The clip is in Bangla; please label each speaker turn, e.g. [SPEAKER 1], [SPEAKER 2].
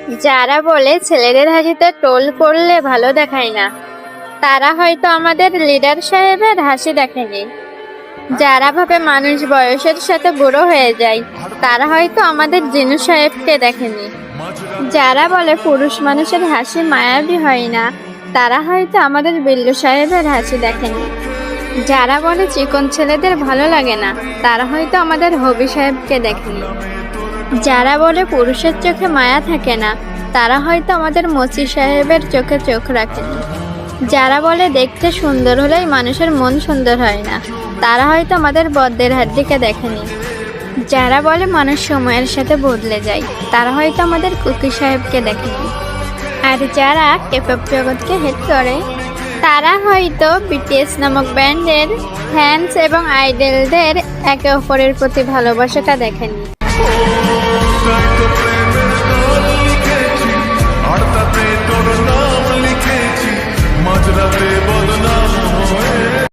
[SPEAKER 1] যারা বলে ছেলেদের হাসিতে টোল করলে ভালো দেখায় না, তারা হয়তো আমাদের লিডার সাহেবের হাসি দেখেনি। যারা ভাবে মানুষ বয়সের সাথে বুড়ো হয়ে যায়, তারা হয়তো আমাদের জিনু সাহেবকে দেখেনি। যারা বলে পুরুষ মানুষের হাসি মায়াবী হয় না, তারা হয়তো আমাদের বিল্লু সাহেবের হাসি দেখেনি। যারা বলে চিকন ছেলেদের ভালো লাগে না, তারা হয়তো আমাদের হবি সাহেবকে দেখেনি। যারা বলে পুরুষের চোখে মায়া থাকে না, তারা হয়তো আমাদের মসি সাহেবের চোখে চোখ রাখেনি। যারা বলে দেখতে সুন্দর হলেই মানুষের মন সুন্দর হয় না, তারা হয়তো আমাদের বদ্দের হাড্ডিকে দেখেনি। যারা বলে মানুষ সময়ের সাথে বদলে যায়, তারা হয়তো আমাদের কুকি সাহেবকে দেখেনি। আর যারা কেপপ জগৎকে হেট করে, তারা হয়তো বিটিএস নামক ব্যান্ডের ফ্যান্স এবং আইডলদের একে অপরের প্রতি ভালোবাসাটা দেখেনি।
[SPEAKER 2] তাই তো প্রেমের গান লিখেছি, আর তাতে তোর নাম লিখেছি, মাঝরাতে বদনাম